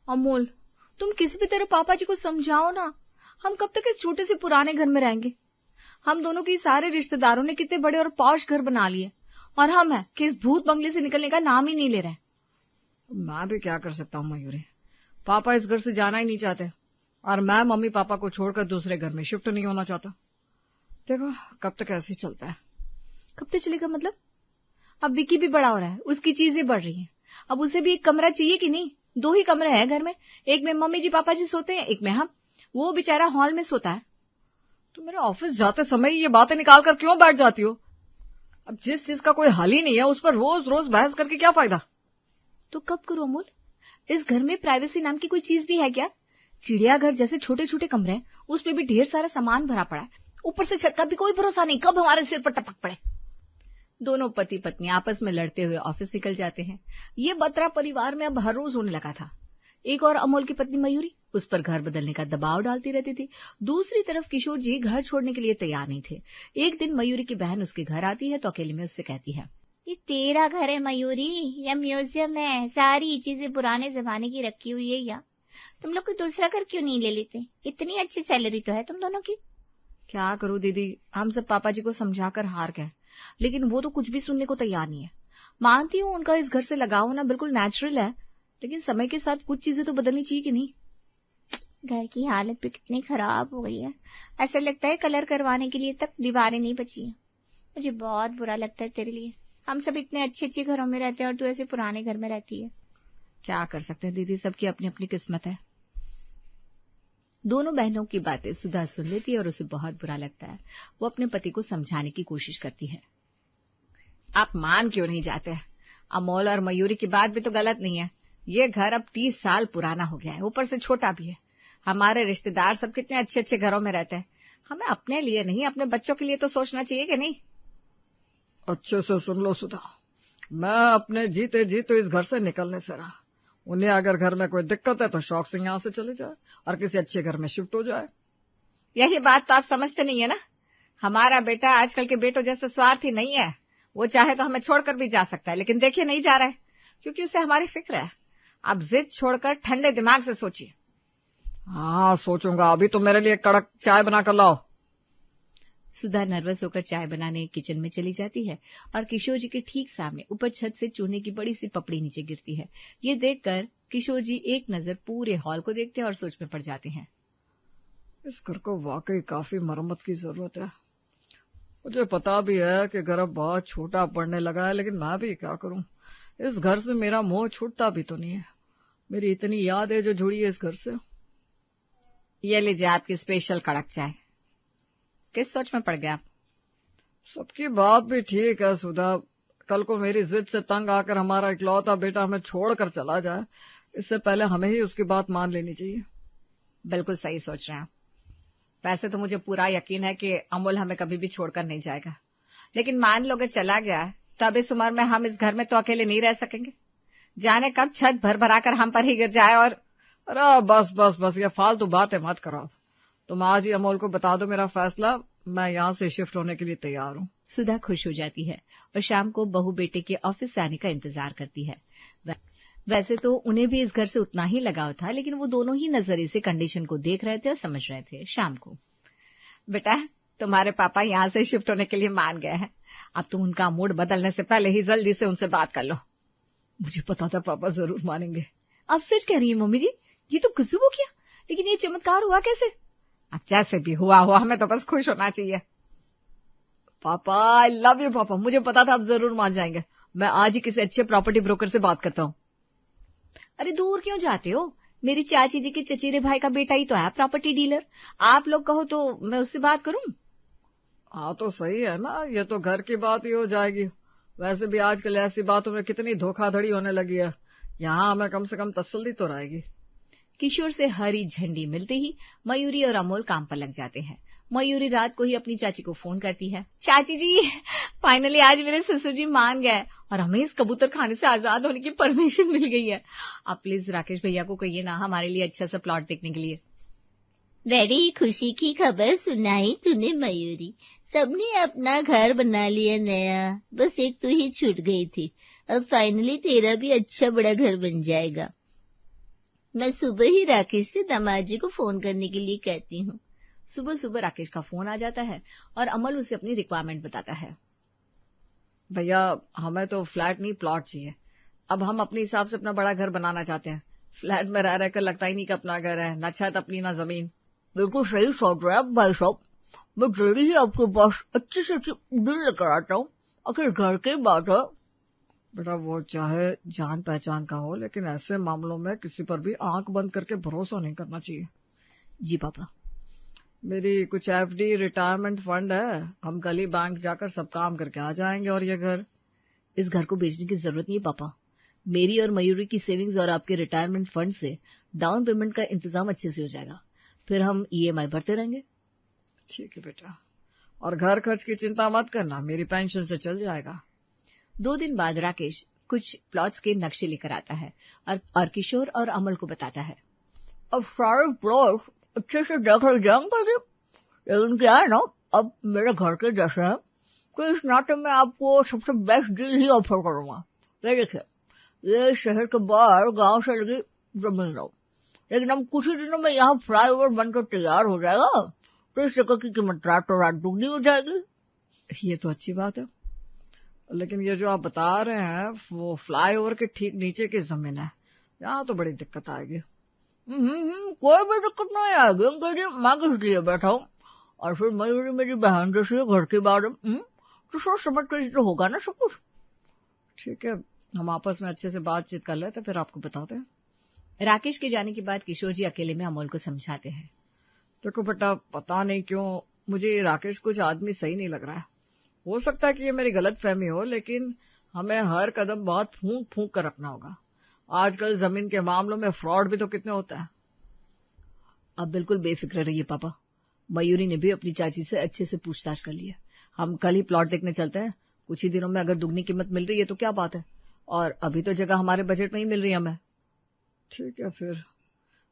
अमोल, तुम किसी भी तरह पापा जी को समझाओ ना। हम कब तक इस छोटे से पुराने घर में रहेंगे? हम दोनों के सारे रिश्तेदारों ने कितने बड़े और पॉश घर बना लिए, और हम हैं कि इस भूत बंगले से निकलने का नाम ही नहीं ले रहे। मैं भी क्या कर सकता हूँ मयूरी, पापा इस घर से जाना ही नहीं चाहते, और मैं मम्मी पापा को छोड़कर दूसरे घर में शिफ्ट नहीं होना चाहता। देखो कब तक ऐसे ही चलता है। कब तक चलेगा मतलब? अब विकी भी बड़ा हो रहा है, उसकी चीजें बढ़ रही हैं, अब उसे भी एक कमरा चाहिए कि नहीं? 2 ही कमरे हैं घर में, एक में मम्मी जी पापा जी सोते हैं, एक में हम। वो बेचारा हॉल में सोता है। तो मेरे ऑफिस जाते समय ये बातें निकाल कर क्यों बैठ जाती हो? अब जिस चीज का कोई हल ही नहीं है उस पर रोज रोज बहस करके क्या फायदा? तो कब करो अमोल? इस घर में प्राइवेसी नाम की कोई चीज भी है क्या? चिड़ियाघर जैसे छोटे छोटे कमरे हैं, उसमें भी ढेर सारा सामान भरा पड़ा है, ऊपर से छत का भी कोई भरोसा नहीं कब हमारे सिर पर टपक पड़े। दोनों पति पत्नी आपस में लड़ते हुए ऑफिस निकल जाते हैं। ये बतरा परिवार में अब हर रोज होने लगा था। एक और अमोल की पत्नी मयूरी उस पर घर बदलने का दबाव डालती रहती थी। दूसरी तरफ किशोर जी घर छोड़ने के लिए तैयार नहीं थे। एक दिन मयूरी की बहन उसके घर आती है तो अकेले में उससे कहती है, ये तेरा घर है मयूरी, यह म्यूजियम है, सारी चीजें पुराने जमाने की रखी हुई है। या तुम लोग कोई दूसरा घर क्यों नहीं ले लेते? इतनी अच्छी सैलरी तो है तुम दोनों की। क्या करूं दीदी, हम सब पापा जी को समझाकर हार गए, लेकिन वो तो कुछ भी सुनने को तैयार नहीं है। मानती हूँ उनका इस घर से लगाव होना बिल्कुल नेचुरल है, लेकिन समय के साथ कुछ चीजें तो बदलनी चाहिए कि नहीं? घर की हालत भी कितनी खराब हो गई है, ऐसा लगता है कलर करवाने के लिए तक दीवारें नहीं बची हैं। मुझे बहुत बुरा लगता है तेरे लिए। हम सब इतने अच्छे अच्छे घरों में रहते हैं और तू ऐसे पुराने घर में रहती है। क्या कर सकते हैं दीदी, सबकी अपनी अपनी किस्मत है। दोनों बहनों की बातें सुधा सुन लेती है और उसे बहुत बुरा लगता है। वो अपने पति को समझाने की कोशिश करती है। आप मान क्यों नहीं जाते? अमोल और मयूरी की बात भी तो गलत नहीं है। ये घर अब 30 साल पुराना हो गया है, ऊपर से छोटा भी है। हमारे रिश्तेदार सब कितने अच्छे अच्छे घरों में रहते हैं। हमें अपने लिए नहीं, अपने बच्चों के लिए तो सोचना चाहिए कि नहीं? अच्छे से सुन लो सुधा, मैं अपने जीते जी तो इस घर से निकलने से रहा। उन्हें अगर घर में कोई दिक्कत है तो शौक से यहाँ से चले जाए और किसी अच्छे घर में शिफ्ट हो जाए। यही बात तो आप समझते नहीं है ना। हमारा बेटा आजकल के बेटों जैसे स्वार्थी नहीं है। वो चाहे तो हमें छोड़कर भी जा सकता है, लेकिन देखिए नहीं जा रहा है, क्योंकि उसे हमारी फिक्र है। अब जिद छोड़कर ठंडे दिमाग से सोचिए। हाँ सोचूंगा, अभी तो मेरे लिए कड़क चाय बना कर लाओ। सुधा नर्वस होकर चाय बनाने किचन में चली जाती है और किशोर जी के ठीक सामने ऊपर छत से चूने की बड़ी सी पपड़ी नीचे गिरती है। ये देखकर किशोर जी एक नजर पूरे हॉल को देखते हैं और सोच में पड़ जाते हैं। इस घर को वाकई काफी मरम्मत की जरूरत है। मुझे पता भी है कि घर अब बहुत छोटा पड़ने लगा है, लेकिन मैं भी क्या करूं। इस घर से मेरा मोह छूटता भी तो नहीं है। मेरी इतनी याद है जो जुड़ी है इस घर से। ये लीजिए आपकी स्पेशल कड़क चाय। किस सोच में पड़ गए आप? सबकी बात भी ठीक है सुधा, कल को मेरी जिद से तंग आकर हमारा इकलौता बेटा हमें छोड़कर चला जाए, इससे पहले हमें ही उसकी बात मान लेनी चाहिए। बिल्कुल सही सोच रहे हैं आप। वैसे तो मुझे पूरा यकीन है कि अमोल हमें कभी भी छोड़कर नहीं जाएगा, लेकिन मान लो अगर चला गया है तो अब इस उम्र में हम इस घर में तो अकेले नहीं रह सकेंगे। जाने कब छत भर भराकर हम पर ही गिर जाए। और अरे बस बस बस, ये फालतू बातें मत करो। तुम आज ही अमोल को बता दो मेरा फैसला, मैं यहाँ से शिफ्ट होने के लिए तैयार हूँ। सुधा खुश हो जाती है और शाम को बहू बेटे के ऑफिस से आने का इंतजार करती है। वैसे तो उन्हें भी इस घर से उतना ही लगाव था, लेकिन वो दोनों ही नजरिए से कंडीशन को देख रहे थे और समझ रहे थे। शाम को, बेटा तुम्हारे पापा यहाँ से शिफ्ट होने के लिए मान गए हैं। अब तुम उनका मूड बदलने से पहले ही जल्दी से उनसे बात कर लो। मुझे पता था पापा जरूर मानेंगे। अब सच कह रही है मम्मी जी? ये तो कुछ हो गया, लेकिन ये चमत्कार हुआ कैसे? अब जैसे भी हुआ हमें तो बस खुश होना चाहिए। पापा आई लव यू पापा, मुझे पता था आप जरूर मान जाएंगे। मैं आज ही किसी अच्छे प्रॉपर्टी ब्रोकर से बात करता हूँ। अरे दूर क्यों जाते हो? मेरी चाची जी के चचेरे भाई का बेटा ही तो है प्रॉपर्टी डीलर। आप लोग कहो तो मैं उससे बात करूं? हाँ तो सही है ना, ये तो घर की बात ही हो जाएगी। वैसे भी आजकल ऐसी बातों में कितनी धोखाधड़ी होने लगी है, यहाँ हमें कम से कम तसल्ली तो रहेगी। किशोर से हरी झंडी मिलते ही मयूरी और अमोल काम पर लग जाते हैं। मयूरी रात को ही अपनी चाची को फोन करती है। चाची जी, फाइनली आज मेरे ससुर जी मान गए और हमें इस कबूतर खाने से आजाद होने की परमिशन मिल गई है। आप प्लीज राकेश भैया को कहिए ना हमारे लिए अच्छा सा प्लॉट देखने के लिए। बड़ी खुशी की खबर सुनाई तूने मयूरी, सबने अपना घर बना लिया नया, बस एक तू ही छूट गई थी। अब फाइनली तेरा भी अच्छा बड़ा घर बन जाएगा। मैं सुबह ही राकेश से दामाद जी को फोन करने के लिए कहती हूँ। सुबह सुबह राकेश का फोन आ जाता है और अमल उसे अपनी रिक्वायरमेंट बताता है। भैया हमें तो फ्लैट नहीं प्लॉट चाहिए। अब हम अपने हिसाब से अपना बड़ा घर बनाना चाहते हैं। फ्लैट में रह रहकर लगता ही नहीं कि अपना घर है, न छत अपनी न जमीन। बिल्कुल सही सोच रहे हैं भाई साहब, मैं जल्दी ही आपके पास अच्छी से अच्छी डील लेकर आता हूँ। आखिर घर की बात है। बेटा वो चाहे जान पहचान का हो, लेकिन ऐसे मामलों में किसी पर भी आंख बंद करके भरोसा नहीं करना चाहिए। जी पापा। मेरी कुछ एफडी रिटायरमेंट फंड है, हम कल ही बैंक जाकर सब काम करके आ जाएंगे। और ये घर, इस घर को बेचने की जरूरत नहीं है पापा। मेरी और मयूरी की सेविंग्स और आपके रिटायरमेंट फंड से डाउन पेमेंट का इंतजाम अच्छे से हो जाएगा, फिर हम ईएमआई भरते रहेंगे। ठीक है बेटा, और घर खर्च की चिंता मत करना, मेरी पेंशन से चल जाएगा। 2 दिन बाद राकेश कुछ प्लॉट्स के नक्शे लेकर आता है और किशोर और अमल को बताता है। अब सारे प्लॉट अच्छे से देख जाएंगे, लेकिन क्या है ना, अब मेरे घर के जैसे हैं, तो इस नाते मैं आपको सबसे बेस्ट डील ही ऑफर करूंगा। ये देखिए, ये शहर के बाहर गांव से लगी जमीन है, लेकिन हम कुछ ही दिनों में यहाँ फ्लाईओवर बनकर तैयार हो जाएगा, तो इस जगह की कीमत रातों रात दुगनी हो जाएगी। ये तो अच्छी बात है, लेकिन ये जो आप बता रहे हैं वो फ्लाईओवर के ठीक नीचे की जमीन है, यहाँ तो बड़ी दिक्कत आएगी। कोई भी दिक्कत नहीं आएगी अंकल जी, मैं किस लिए बैठा हूँ। और फिर मयूरी मेरी बहन जैसी है, घर के बारे में तो सोच समझ कर तो होगा ना सब कुछ। ठीक है, हम आपस में अच्छे से बातचीत कर लेते, फिर आपको बताते हैं। राकेश के जाने के बाद किशोर जी अकेले में अमोल को समझाते हैं। देखो बेटा, पता नहीं क्यों मुझे राकेश कुछ आदमी सही नहीं लग रहा है। हो सकता है कि ये मेरी गलत फहमी हो, लेकिन हमें हर कदम बहुत फूंक फूंक कर रखना होगा। आजकल जमीन के मामलों में फ्रॉड भी तो कितने होता है। अब बिल्कुल बेफिक्र रहिए पापा, मयूरी ने भी अपनी चाची से अच्छे से पूछताछ कर ली है। हम कल ही प्लॉट देखने चलते हैं, कुछ ही दिनों में अगर दुगनी कीमत मिल रही है तो क्या बात है, और अभी तो जगह हमारे बजट में ही मिल रही है हमें। ठीक है फिर,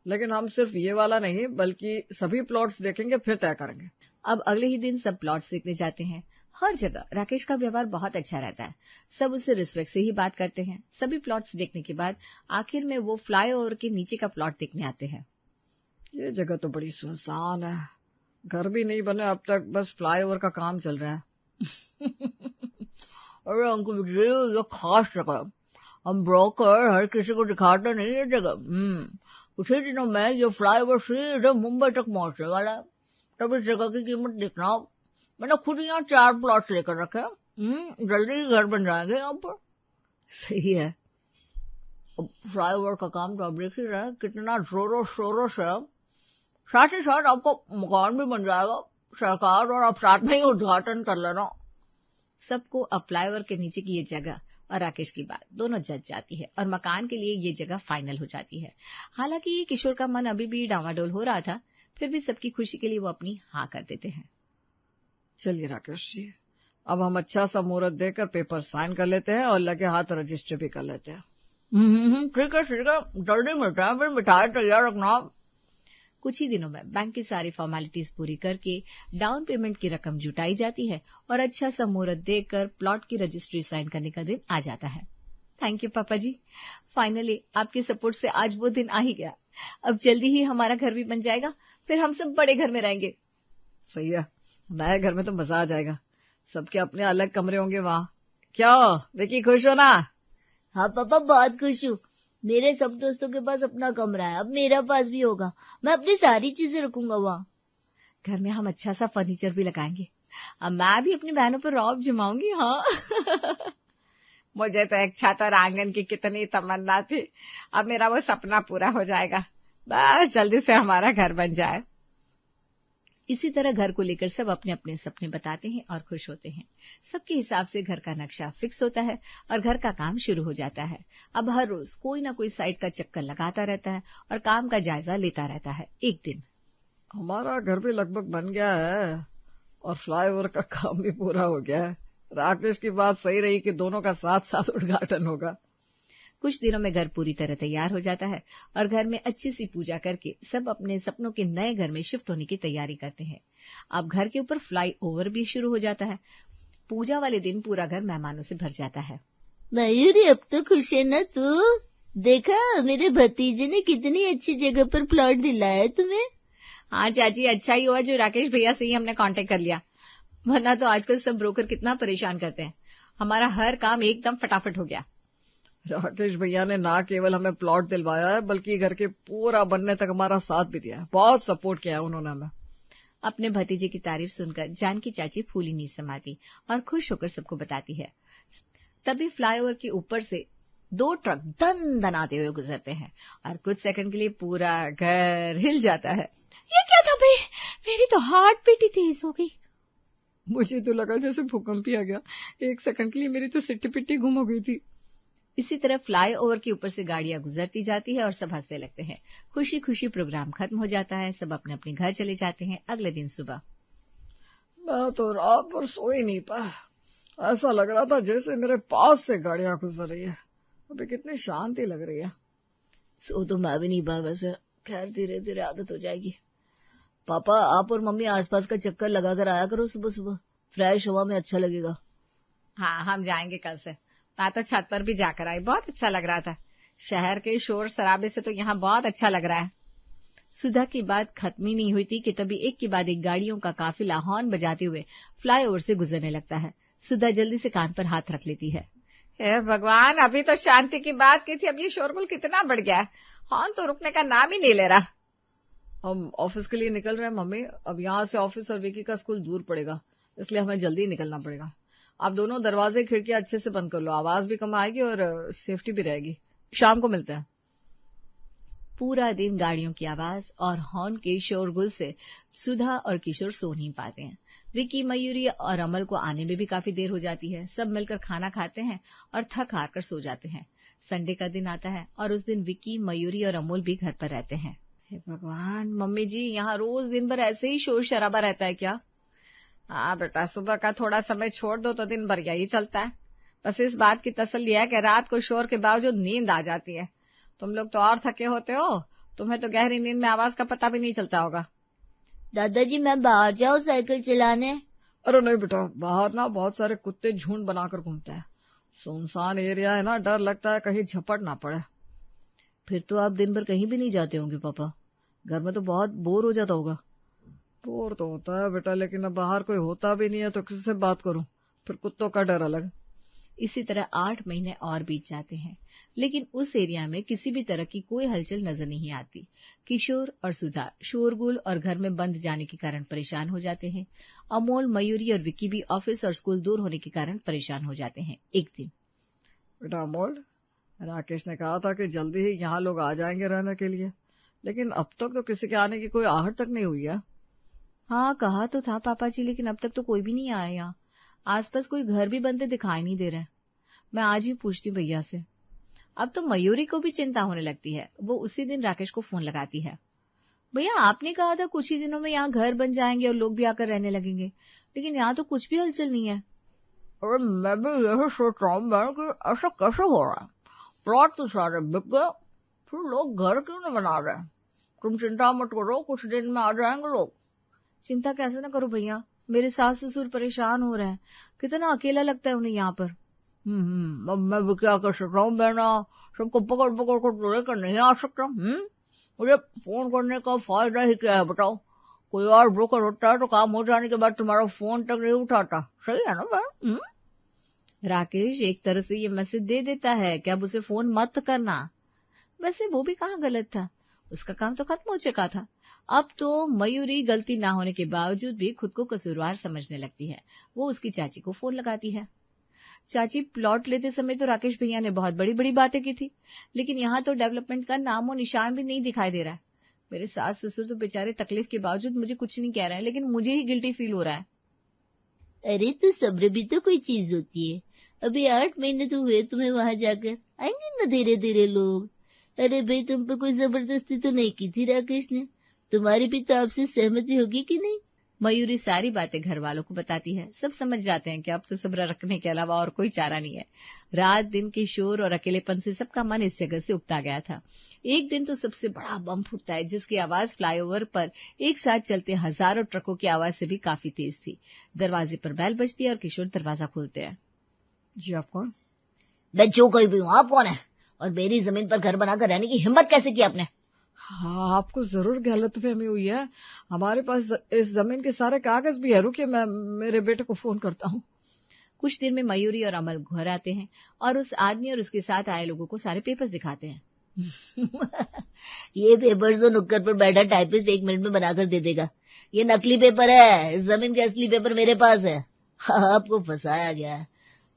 लेकिन हम सिर्फ ये वाला नहीं बल्कि सभी प्लॉट्स देखेंगे, फिर तय करेंगे। अब अगले ही दिन सब प्लॉट्स देखने जाते हैं। हर जगह राकेश का व्यवहार बहुत अच्छा रहता है, सब उससे रिस्पेक्ट से ही बात करते हैं। सभी प्लॉट्स देखने के बाद आखिर में वो फ्लाईओवर के नीचे का प्लॉट देखने आते हैं। ये जगह तो बड़ी सुनसान है, घर भी नहीं बने अब तक, बस फ्लाईओवर का काम चल रहा है। अरे अंकल जी, ये खास जगह, हम ब्रोकर हर किसी को दिखाते नहीं ये जगह। कुछ ही दिनों में ये फ्लाईओवर सीधे मुंबई तक पहुंचने वाला है, तब इस जगह की कीमत देखना। मैंने खुद यहाँ 4 प्लॉट लेकर रखे, जल्दी ही घर बन जाएंगे यहाँ पर। सही है। अब फ्लाईओवर का काम तो आप देख ही रहे हैं कितना जोरों शोरों से, साथ ही साथ आपका मकान भी बन जाएगा सरकार, और आप साथ में ही उद्घाटन कर लेना। सबको अब फ्लाईओवर के नीचे की ये जगह और राकेश की बात दोनों जच जाती है और मकान के लिए ये जगह फाइनल हो जाती है। हालांकि किशोर का मन अभी भी डामाडोल हो रहा था, फिर भी सबकी खुशी के लिए वो अपनी हाँ कर देते हैं। चलिए राकेश जी, अब हम अच्छा सा मुहूर्त देकर पेपर साइन कर लेते हैं और लगे हाथ रजिस्टर भी कर लेते हैं। ठीक है, जल्दी मिलते हैं, फिर मिठाई तैयार रखना। कुछ ही दिनों में बैंक की सारी फॉर्मेलिटीज पूरी करके डाउन पेमेंट की रकम जुटाई जाती है और अच्छा सा मुहूर्त देखकर प्लॉट की रजिस्ट्री साइन करने का दिन आ जाता है। थैंक यू पापा जी, फाइनली आपके सपोर्ट से आज वो दिन आ ही गया। अब जल्दी ही हमारा घर भी बन जाएगा, फिर हम सब बड़े घर में रहेंगे। सही है, नए घर में तो मजा आ जाएगा, सबके अपने अलग कमरे होंगे वहाँ। क्या विकी, खुश हो ना? हाँ पापा, बहुत खुश हूँ। मेरे सब दोस्तों के पास अपना कमरा है, अब मेरा पास भी होगा। मैं अपनी सारी चीजें रखूंगा वहाँ। घर में हम अच्छा सा फर्नीचर भी लगाएंगे। अब मैं भी अपनी बहनों पर रौब जमाऊंगी। हाँ मुझे तो एक छत और आंगन की कितनी तमन्ना थी, अब मेरा वो सपना पूरा हो जाएगा। बस जल्दी से हमारा घर बन जाए। इसी तरह घर को लेकर सब अपने अपने सपने बताते हैं और खुश होते हैं। सबके हिसाब से घर का नक्शा फिक्स होता है और घर का काम शुरू हो जाता है। अब हर रोज कोई ना कोई साइट का चक्कर लगाता रहता है और काम का जायजा लेता रहता है। एक दिन हमारा घर भी लगभग बन गया है और फ्लाईओवर का काम भी पूरा हो गया है। राकेश की बात सही रही कि दोनों का साथ साथ उद्घाटन होगा। कुछ दिनों में घर पूरी तरह तैयार हो जाता है और घर में अच्छी सी पूजा करके सब अपने सपनों के नए घर में शिफ्ट होने की तैयारी करते हैं। अब घर के ऊपर फ्लाई ओवर भी शुरू हो जाता है। पूजा वाले दिन पूरा घर मेहमानों से भर जाता है। मयूरी, अब तो खुश है ना तू? देखा मेरे भतीजे ने कितनी अच्छी जगह पर प्लॉट दिलाया है तुम्हें। हाँ चाची, अच्छा ही हुआ जो राकेश भैया से ही हमने कांटेक्ट कर लिया, वरना तो आजकल सब ब्रोकर कितना परेशान करते हैं। हमारा हर काम एकदम फटाफट हो गया। राकेश भैया ने ना केवल हमें प्लॉट दिलवाया है बल्कि घर के पूरा बनने तक हमारा साथ भी दिया है। बहुत सपोर्ट किया है उन्होंने हमें। अपने भतीजे की तारीफ सुनकर जानकी चाची फूली नहीं समाती और खुश होकर सबको बताती है। तभी फ्लाईओवर के ऊपर से 2 ट्रक दन दनाते हुए गुजरते हैं और कुछ सेकंड के लिए पूरा घर हिल जाता है। ये क्या था बे? मेरी तो हार्ट बीट ही तेज हो गई। मुझे तो लगा जैसे भूकंप ही आ गया। 1 सेकंड के लिए मेरी तो सिट्टी पिट्टी गुम हो गई थी। इसी तरह फ्लाईओवर के ऊपर से गाड़ियां गुजरती जाती है और सब हंसने लगते हैं। खुशी खुशी प्रोग्राम खत्म हो जाता है। सब अपने अपने घर चले जाते हैं। अगले दिन सुबह मैं तो रात भर सो ही नहीं पाया। ऐसा लग रहा था जैसे मेरे पास से गाड़ियां गुजर रही है। अभी कितनी शांति लग रही है। सो तो मैं भी नहीं पाया वैसे। खैर धीरे धीरे आदत हो जाएगी। पापा आप और मम्मी आसपास का चक्कर लगा कर आया करो सुबह सुबह। फ्रेश हवा में अच्छा लगेगा। हाँ, हम जाएंगे कल से। मैं तो छत पर भी जाकर आई, बहुत अच्छा लग रहा था। शहर के शोर शराबे से तो यहाँ बहुत अच्छा लग रहा है। सुधा की बात खत्म ही नहीं हुई थी कि तभी एक के बाद एक गाड़ियों का काफिला हॉर्न बजाते हुए फ्लाईओवर से गुजरने लगता है। सुधा जल्दी से कान पर हाथ रख लेती है। हे भगवान, अभी तो शांति की बात की थी, अब ये शोरगुल कितना बढ़ गया है। हॉर्न तो रुकने का नाम ही नहीं ले रहा। हम ऑफिस के लिए निकल रहे हैं मम्मी। अब यहाँ से ऑफिस और विकी का स्कूल दूर पड़ेगा, इसलिए हमें जल्दी निकलना पड़ेगा। आप दोनों दरवाजे खिड़कियां अच्छे से बंद कर लो। आवाज भी कम आएगी और सेफ्टी भी रहेगी। शाम को मिलते हैं। पूरा दिन गाड़ियों की आवाज और हॉर्न के शोरगुल से सुधा और किशोर सो नहीं पाते हैं। विकी, मयूरी और अमल को आने में भी काफी देर हो जाती है। सब मिलकर खाना खाते हैं और थक हार कर सो जाते हैं। संडे का दिन आता है और उस दिन विकी, मयूरी और अमोल भी घर पर रहते हैं। हे भगवान, मम्मी जी यहाँ रोज दिन भर ऐसे ही शोर शराबा रहता है क्या? हाँ बेटा, सुबह का थोड़ा समय छोड़ दो तो दिन भर यही चलता है। बस इस बात की तसल्ली है कि रात को शोर के बावजूद नींद आ जाती है। तुम लोग तो और थके होते हो, तुम्हें तो गहरी नींद में आवाज का पता भी नहीं चलता होगा। दादाजी मैं बाहर जाऊं साइकिल चलाने? अरे नहीं बेटा, बाहर ना बहुत सारे कुत्ते झुंड बनाकर घूमते हैं। सुनसान एरिया है ना, डर लगता है कहीं झपट ना पड़े। फिर तो आप दिन भर कहीं भी नहीं जाते होंगे पापा। घर में तो बहुत बोर हो जाता होगा। बोर तो होता है बेटा, लेकिन अब बाहर कोई होता भी नहीं है तो किससे बात करूं। फिर कुत्तों का डर अलग। इसी तरह 8 महीने और बीत जाते हैं, लेकिन उस एरिया में किसी भी तरह की कोई हलचल नजर नहीं आती। किशोर और सुधा शोरगुल और घर में बंद जाने के कारण परेशान हो जाते हैं। अमोल, मयूरी और विकी भी ऑफिस और स्कूल दूर होने के कारण परेशान हो जाते हैं। एक दिन बेटा अमोल, राकेश ने कहा था कि जल्दी ही यहाँ लोग आ जाएंगे रहने के लिए, लेकिन अब तक तो किसी के आने की कोई आहट तक नहीं हुई है। हाँ कहा तो था पापा जी, लेकिन अब तक तो कोई भी नहीं आया यहाँ। आसपास कोई घर भी बनते दिखाई नहीं दे रहे। मैं आज ही पूछती हूँ भैया से। अब तो मयूरी को भी चिंता होने लगती है। वो उसी दिन राकेश को फोन लगाती है। भैया आपने कहा था कुछ ही दिनों में यहाँ घर बन जाएंगे और लोग भी आकर रहने लगेंगे, लेकिन यहाँ तो कुछ भी हलचल नहीं है। अरे मैं भी यही सोच रहा हूँ मैडम कि ऐसा कैसे हो रहा है। प्लॉट तो सारे बिक गए, फिर लोग घर क्यों नहीं बना रहे। तुम चिंता मत करो, कुछ दिन में आ जाएंगे लोग। चिंता कैसे ना करो भैया, मेरे सास ससुर परेशान हो रहे हैं। कितना अकेला लगता है उन्हें यहाँ पर। अब मैं भी क्या कर सकता हूँ बहना। सबको पकड़ पकड़ कर लेकर नहीं आ सकता। मुझे फोन करने का फायदा ही क्या है बताओ। कोई और ब्रोकर होता है तो काम हो जाने के बाद तुम्हारा फोन तक नहीं उठाता। सही है ना बहन? राकेश एक तरह से ये मैसेज दे देता है कि अब उसे फोन मत करना। वैसे वो भी कहाँ गलत था, उसका काम तो खत्म हो चुका था। अब तो मयूरी गलती ना होने के बावजूद भी खुद को कसूरवार समझने लगती है। वो उसकी चाची को फोन लगाती है। चाची, प्लॉट लेते समय तो राकेश भैया ने बहुत बड़ी बड़ी बातें की थी, लेकिन यहाँ तो डेवलपमेंट का नामो निशान भी नहीं दिखाई दे रहा है। मेरे सास ससुर तो बेचारे तकलीफ के बावजूद मुझे कुछ नहीं कह रहे हैं, लेकिन मुझे ही गिल्टी फील हो रहा है। अरे तो सब्र भी तो कोई चीज होती है। अभी 8 महीने तो हुए तुम्हें वहां जाकर, आएंगे न धीरे धीरे लोग। अरे भाई तुम पर कोई जबरदस्ती तो नहीं की थी राकेश ने। तुम्हारी भी तो आपसे सहमति होगी कि नहीं? मयूरी सारी बातें घर वालों को बताती है। सब समझ जाते हैं कि अब तो सब्र रखने के अलावा और कोई चारा नहीं है। रात दिन के शोर और अकेलेपन से सबका मन इस जगह से उकता गया था। एक दिन तो सबसे बड़ा बम फूटता है, जिसकी आवाज फ्लाईओवर पर एक साथ चलते हजारों ट्रकों की आवाज से भी काफी तेज थी। दरवाजे पर बेल बजती है और किशोर दरवाजा खोलते हैं। जी आप कौन? मैं जो कोई भी हूँ, आप कौन है? और मेरी जमीन पर घर बनाकर रहने की हिम्मत कैसे की आपने? हाँ, आपको जरूर गलतफहमी हुई है। हमारे पास इस जमीन के सारे कागज भी है। रुकिए, मैं मेरे बेटे को फोन करता हूँ। कुछ देर में मयूरी और अमल घर आते हैं और उस आदमी और उसके साथ आए लोगों को सारे पेपर्स दिखाते हैं। ये पेपर्स तो नुक्कड़ पर बैठा टाइपिस्ट 1 मिनट में बनाकर दे देगा। ये नकली पेपर है, जमीन के असली पेपर मेरे पास है। आपको फंसाया गया है।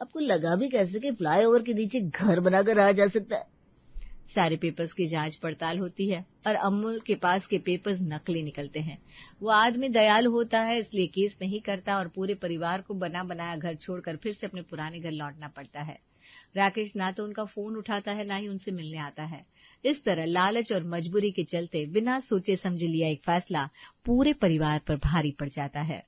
आपको लगा भी कैसे कि फ्लाईओवर के नीचे घर बनाकर रहा जा सकता है? सारे पेपर्स की जांच पड़ताल होती है और अमूल के पास के पेपर्स नकली निकलते हैं। वो आदमी दयालु होता है, इसलिए केस नहीं करता और पूरे परिवार को बना बनाया घर छोड़कर फिर से अपने पुराने घर लौटना पड़ता है। राकेश ना तो उनका फोन उठाता है, ना ही उनसे मिलने आता है। इस तरह लालच और मजबूरी के चलते बिना सोचे समझे लिया एक फैसला पूरे परिवार पर भारी पड़ जाता है।